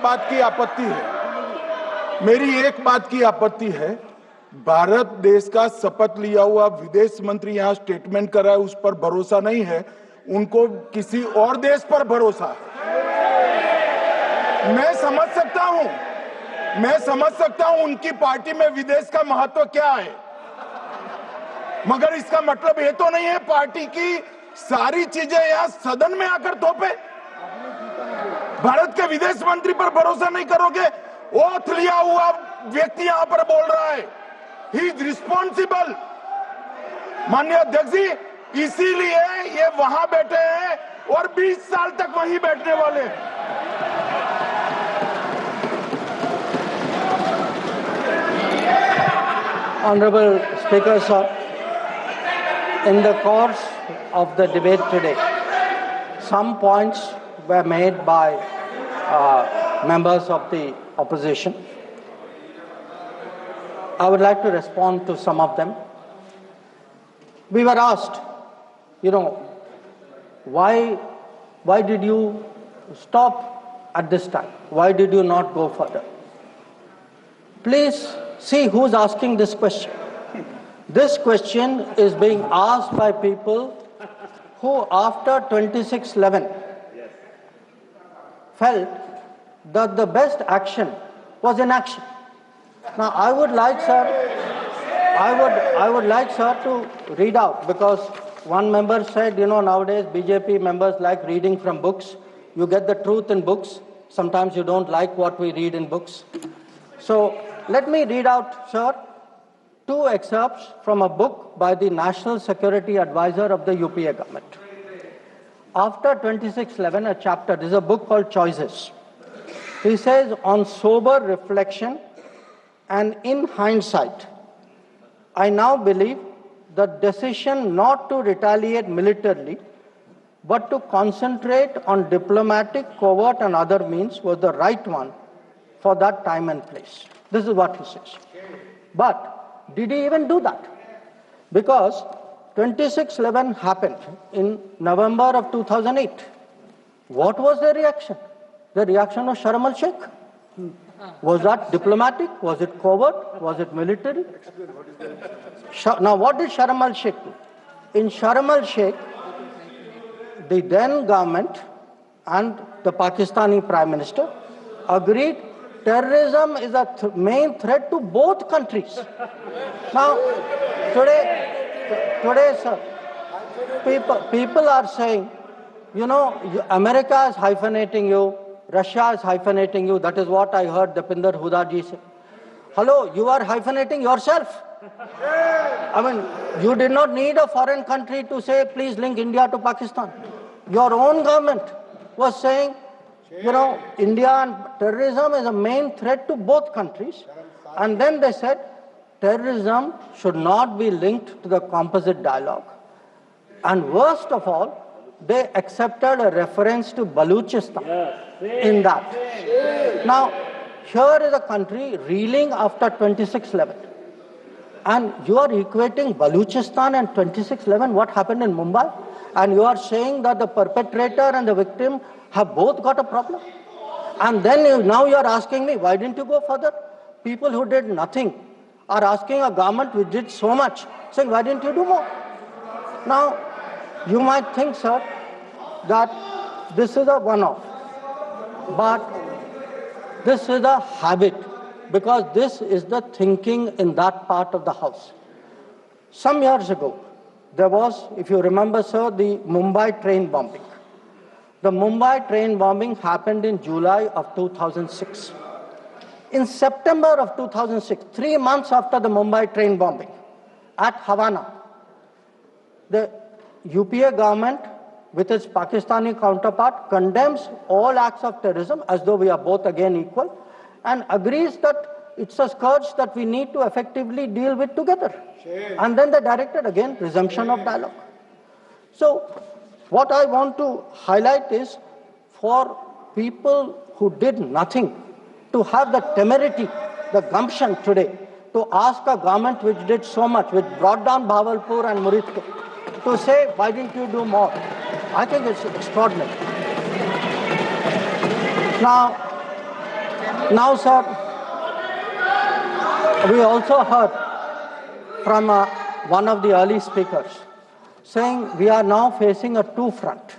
बात की आपत्ति है, मेरी एक बात की आपत्ति है। भारत देश का शपथ लिया हुआ विदेश मंत्री यहाँ स्टेटमेंट कर रहा है, उस पर भरोसा नहीं है, उनको किसी और देश पर भरोसा है। मैं समझ सकता हूं उनकी पार्टी में विदेश का महत्व क्या है, मगर इसका मतलब ये तो नहीं है पार्टी की सारी चीजें यहाँ सदन में आकर थोपे। भारत के विदेश मंत्री पर भरोसा नहीं करोगे? ओथ लिया हुआ व्यक्ति यहाँ पर बोल रहा है, ही इज रिस्पॉन्सिबल। माननीय अध्यक्ष जी, इसीलिए ये वहां बैठे हैं और 20 साल तक वहीं बैठने वाले हैं। Honorable Speaker, sir, in the course of the debate today, some points were made by members of the opposition. I would like to respond to some of them. We were asked, why did you stop at this time? Why did you not go further? Please see who's asking this question. This question is being asked by people who, after 26/11, felt that the best action was inaction. Now, I would like, sir, to read out, because one member said, nowadays BJP members like reading from books. You get the truth in books. Sometimes you don't like what we read in books. So, let me read out, sir, 2 excerpts from a book by the National Security Advisor of the UPA government. After 26/11, a chapter, this is a book called Choices. He says, on sober reflection and in hindsight, I now believe the decision not to retaliate militarily, but to concentrate on diplomatic, covert and other means was the right one for that time and place. This is what he says. But did he even do that? Because 26/11 happened in November of 2008. What was the reaction? The reaction of Sharm el-Sheikh. Was that diplomatic? Was it covert? Was it military? Now, what did Sharm el-Sheikh do? In Sharm el-Sheikh, the then government and the Pakistani Prime Minister agreed terrorism is a main threat to both countries. Now, today, sir, people are saying, America is hyphenating you, Russia is hyphenating you. That is what I heard Dipinder Huda ji say. Hello, you are hyphenating yourself. I mean, you did not need a foreign country to say, please link India to Pakistan. Your own government was saying, India and terrorism is a main threat to both countries. And then they said, terrorism should not be linked to the composite dialogue. And worst of all, they accepted a reference to Baluchistan in that. Now, here is a country reeling after 26/11. And you are equating Baluchistan and 26/11, what happened in Mumbai, and you are saying that the perpetrator and the victim have both got a problem. And then now you are asking me, why didn't you go further? People who did nothing are asking a government which did so much, saying, why didn't you do more? Now, you might think, sir, that this is a one-off, but this is a habit, because this is the thinking in that part of the house. Some years ago, there was, if you remember, sir, the Mumbai train bombing. The Mumbai train bombing happened in July of 2006. In September of 2006, 3 months after the Mumbai train bombing, at Havana, the UPA government, with its Pakistani counterpart, condemns all acts of terrorism as though we are both again equal, and agrees that it's a scourge that we need to effectively deal with together. And then they directed again resumption of dialogue. So, what I want to highlight is, for people who did nothing to have the temerity, the gumption today, to ask a government which did so much, which brought down Bhavalpur and Muridke, to say, why didn't you do more? I think it's extraordinary. Now, Now, sir, we also heard from one of the early speakers saying we are now facing a two-front,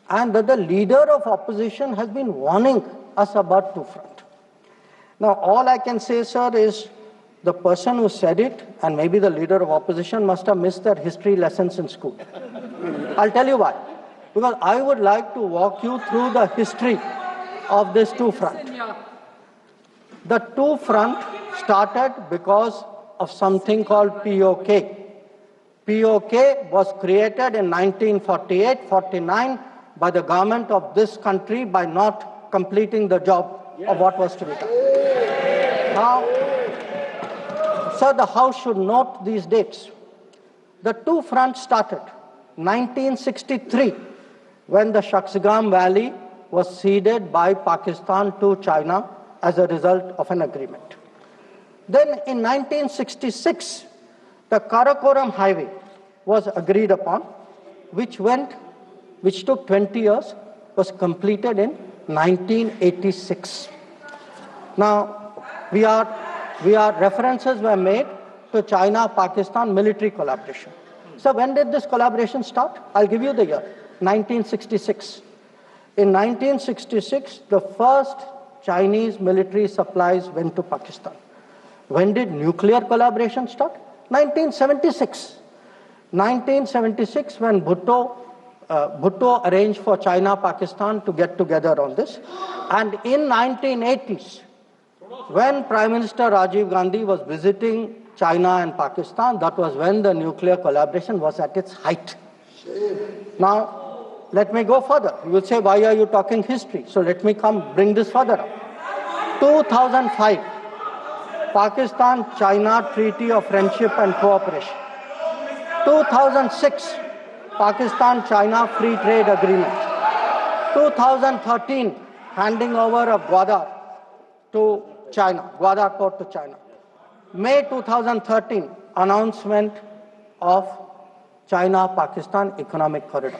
and that the leader of opposition has been warning us about two-front. Now, all I can say, sir, is the person who said it, and maybe the leader of opposition, must have missed their history lessons in school. I'll tell you why. Because I would like to walk you through the history of this two-front. The two-front started because of something called POK. POK was created in 1948-49 by the government of this country by not completing the job of what was to be done. Now, sir, the House should note these dates. The two-front started 1963 when the Shaksgam Valley was ceded by Pakistan to China as a result of an agreement. Then in 1966, the Karakoram Highway was agreed upon, which took 20 years, was completed in 1986. Now, references were made to China-Pakistan military collaboration. So when did this collaboration start? I'll give you the year, 1966. In 1966, the first Chinese military supplies went to Pakistan. When did nuclear collaboration start? 1976. 1976, when Bhutto arranged for China-Pakistan to get together on this. And in 1980s, when Prime Minister Rajiv Gandhi was visiting China and Pakistan, that was when the nuclear collaboration was at its height. Now, let me go further. You will say, why are you talking history? So let me bring this further up. 2005, Pakistan-China Treaty of Friendship and Cooperation. 2006, Pakistan-China Free Trade Agreement. 2013, handing over of Gwadar to China, Gwadar port to China. May 2013, announcement of China-Pakistan Economic Corridor.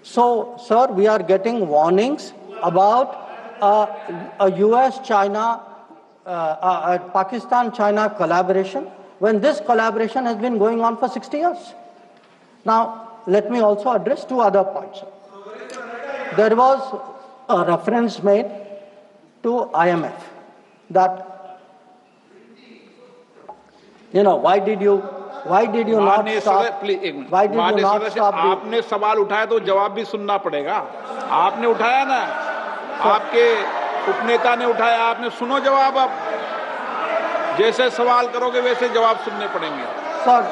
So, sir, we are getting warnings about a US-China, Pakistan-China collaboration when this collaboration has been going on for 60 years. Now, let me also address two other points. There was a reference made to IMF that, why did you not stop? Why did you not stop? आपने सवाल उठाया तो जवाब भी सुनना पड़ेगा. आपने उठाया ना, आपके उपनेता ने उठाया, आपने सुनो जवाब. अब जैसे सवाल करोगे वैसे जवाब सुनने पड़ेंगे. Sir,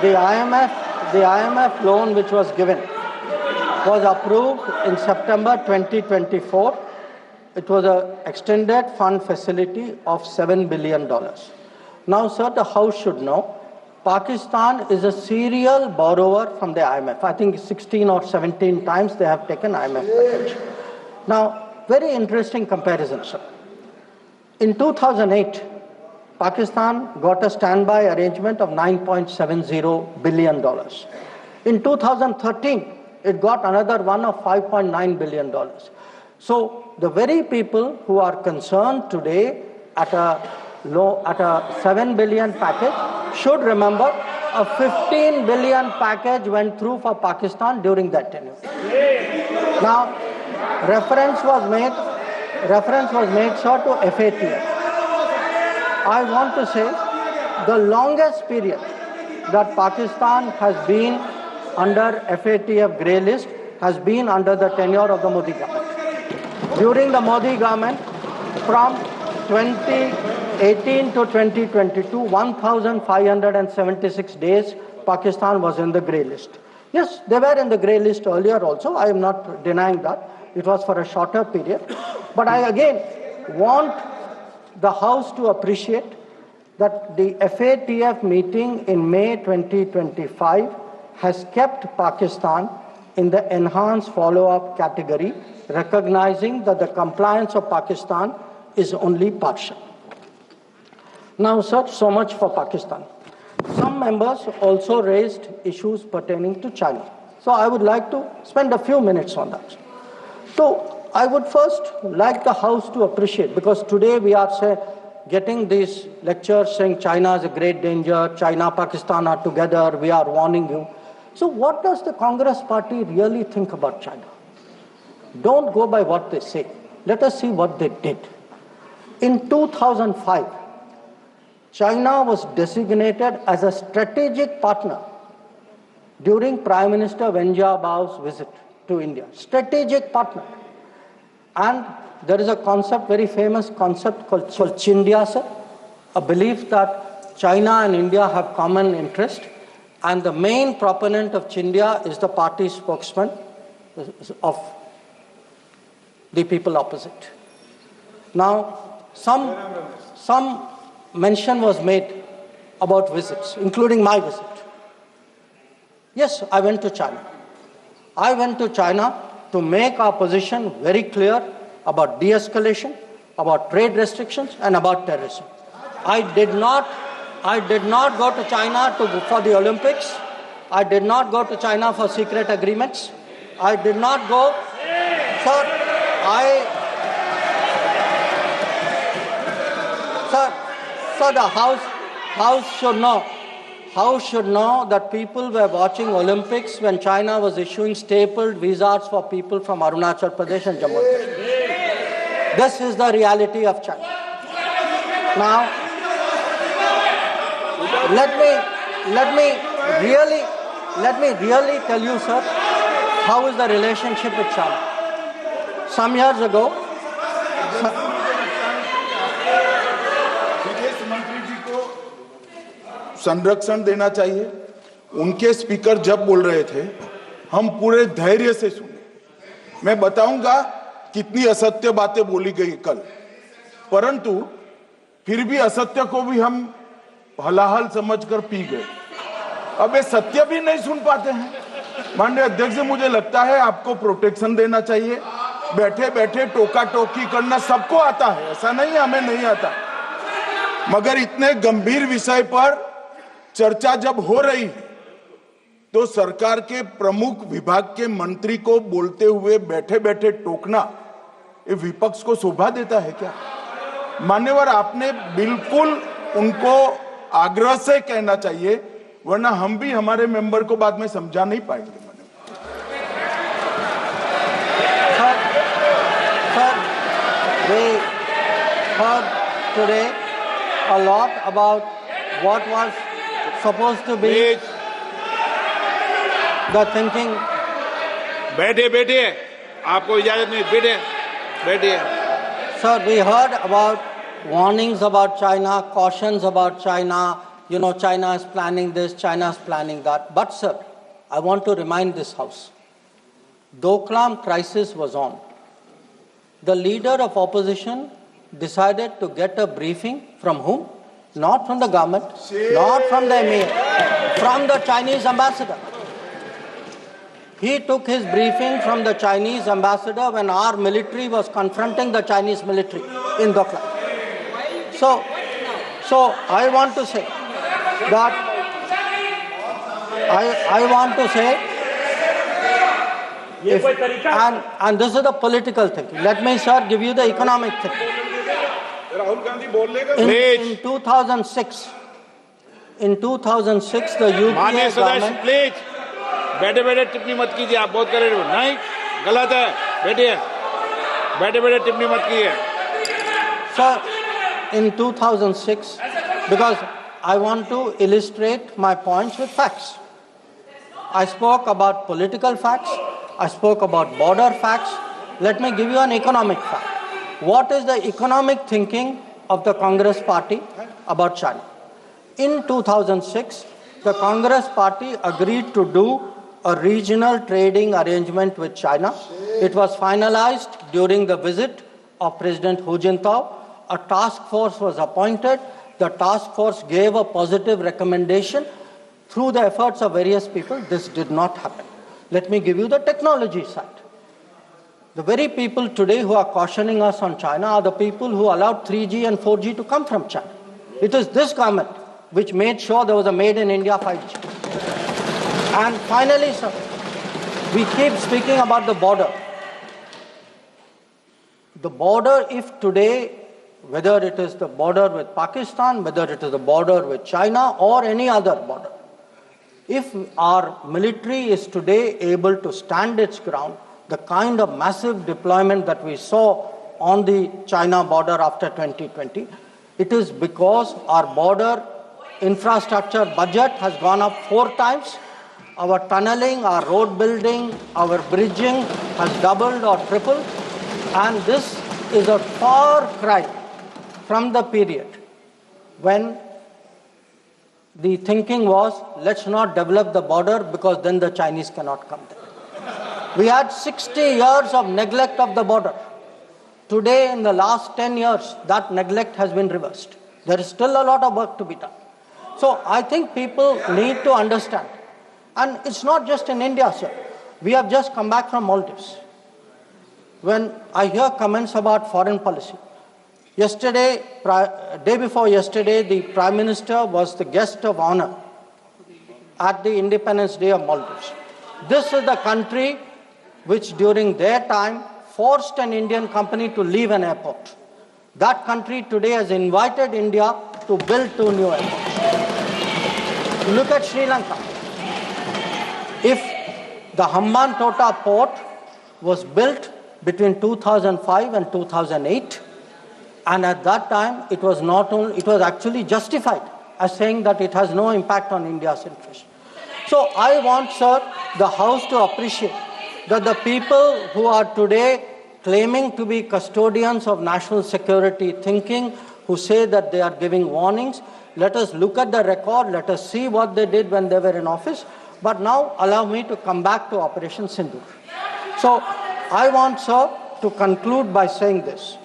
the IMF loan which was given was approved in September 2024. It was an extended fund facility of $7 billion. Now, sir, the House should know, Pakistan is a serial borrower from the IMF. I think 16 or 17 times they have taken IMF package. Now, very interesting comparison, sir. In 2008, Pakistan got a standby arrangement of $9.70 billion. In 2013, it got another one of $5.9 billion. So the very people who are concerned today at a $7 billion package should remember a $15 billion package went through for Pakistan during that tenure. Now, reference was made, sir, to FATF. I want to say the longest period that Pakistan has been under FATF grey list has been under the tenure of the Modi government. During the Modi government, from 2018 to 2022, 1,576 days, Pakistan was in the grey list. Yes, they were in the grey list earlier also. I am not denying that. It was for a shorter period. But I again want the House to appreciate that the FATF meeting in May 2025 has kept Pakistan in the enhanced follow-up category, recognizing that the compliance of Pakistan is only partial. Now, sir, so much for Pakistan. Some members also raised issues pertaining to China. So I would like to spend a few minutes on that. So I would first like the House to appreciate, because today we are getting these lectures saying China is a great danger, China, Pakistan are together, we are warning you. So what does the Congress party really think about China? Don't go by what they say. Let us see what they did. In 2005, China was designated as a strategic partner during Prime Minister Wen Jiabao's visit to India. Strategic partner. And there is a concept, very famous concept called Chindia, a belief that China and India have common interest. And the main proponent of Chindia is the party spokesman of the people opposite. Now, some mention was made about visits, including my visit. Yes, I went to China. I went to China to make our position very clear about de-escalation, about trade restrictions, and about terrorism. I did not go to China for the Olympics. I did not go to China for secret agreements. I did not go. So the House should know that people were watching Olympics when China was issuing stapled visas for people from Arunachal Pradesh and Jammu and Kashmir. This is the reality of China. Now, let me really tell you, sir, how is the relationship with China. Some years ago, संरक्षण देना चाहिए। उनके speaker जब बोल रहे थे, हम पूरे धैर्य से सुने। मैं बताऊंगा कितनी असत्य बातें बोली गई कल, परंतु फिर भी असत्य को भी हम हलाहल समझकर पी गए। अब ये सत्य भी नहीं सुन पाते हैं। माननीय अध्यक्ष, मुझे लगता है आपको प्रोटेक्शन देना चाहिए। बैठे बैठे टोका टोकी करना सबको आता है, ऐसा नहीं हमें नहीं आता, मगर इतने गंभीर विषय पर चर्चा जब हो रही है तो सरकार के प्रमुख विभाग के मंत्री को बोलते हुए बैठे बैठे टोकना ये विपक्ष को शोभा देता है क्या? मान्यवर, आपने बिल्कुल उनको आग्रह से कहना चाहिए, वरना हम भी हमारे मेंबर को बाद में समझा नहीं पाएंगे। We heard today a lot about what was supposed to be the thinking. बैठे आपको इजाजत नहीं, बैठे। Sir, we heard about warnings about China, cautions about China. You know, China is planning this, China is planning that. But sir, I want to remind this House, Doklam crisis was on. The leader of opposition decided to get a briefing from whom? Not from the government, not from the emir, from the Chinese ambassador. He took his briefing from the Chinese ambassador when our military was confronting the Chinese military in Doklam. So I want to say that I want to say, and this is the political thinking. Let me, sir, give you the economic thinking. In 2006, the UPA government. Please बैठे टिप्पणी मत कीजिए, आप बहुत कर रहे हो, नहीं, गलत है, बैठे टिप्पणी मत कीजिए। Sir, in 2006, because I want to illustrate my points with facts. I spoke about political facts, I spoke about border facts. Let me give you an economic fact. What is the economic thinking of the Congress party about China? In 2006, the Congress party agreed to do a regional trading arrangement with China. It was finalized during the visit of President Hu Jintao. A task force was appointed. The task force gave a positive recommendation. Through the efforts of various people, this did not happen. Let me give you the technology side. The very people today who are cautioning us on China are the people who allowed 3G and 4G to come from China. It is this government which made sure there was a made in India 5G. And finally, sir, we keep speaking about the border. The border, if today, whether it is the border with Pakistan, whether it is the border with China or any other border, if our military is today able to stand its ground, the kind of massive deployment that we saw on the China border after 2020, it is because our border infrastructure budget has gone up 4 times. Our tunneling, our road building, our bridging has doubled or tripled. And this is a far cry from the period when the thinking was, let's not develop the border because then the Chinese cannot come there. We had 60 years of neglect of the border. Today, in the last 10 years, that neglect has been reversed. There is still a lot of work to be done. So I think people need to understand. And it's not just in India, sir. We have just come back from Maldives. When I hear comments about foreign policy, yesterday, day before yesterday, the Prime Minister was the guest of honor at the Independence Day of Maldives. This is the country which during their time forced an Indian company to leave an airport. That country today has invited India to build 2 new airports. Look at Sri Lanka. If the Hambantota port was built between 2005 and 2008, and at that time it was actually justified as saying that it has no impact on India's interest. So I want, sir, the House to appreciate that the people who are today claiming to be custodians of national security thinking, who say that they are giving warnings, let us look at the record, let us see what they did when they were in office. But now allow me to come back to Operation Sundoor. So I want, sir, to conclude by saying this.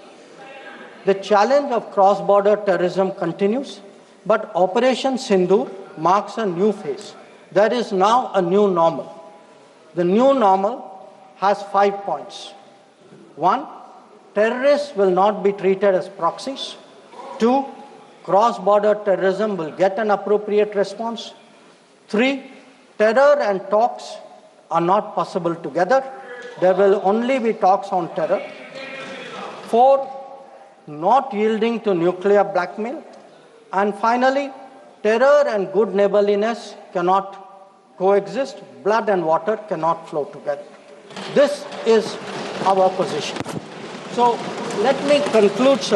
The challenge of cross-border terrorism continues, but Operation Sundoor marks a new phase. There is now a new normal. The new normal has 5 points. 1, terrorists will not be treated as proxies. 2, cross-border terrorism will get an appropriate response. 3, terror and talks are not possible together. There will only be talks on terror. 4, not yielding to nuclear blackmail. And finally, terror and good neighborliness cannot coexist. Blood and water cannot flow together. This is our position. So let me conclude, sir.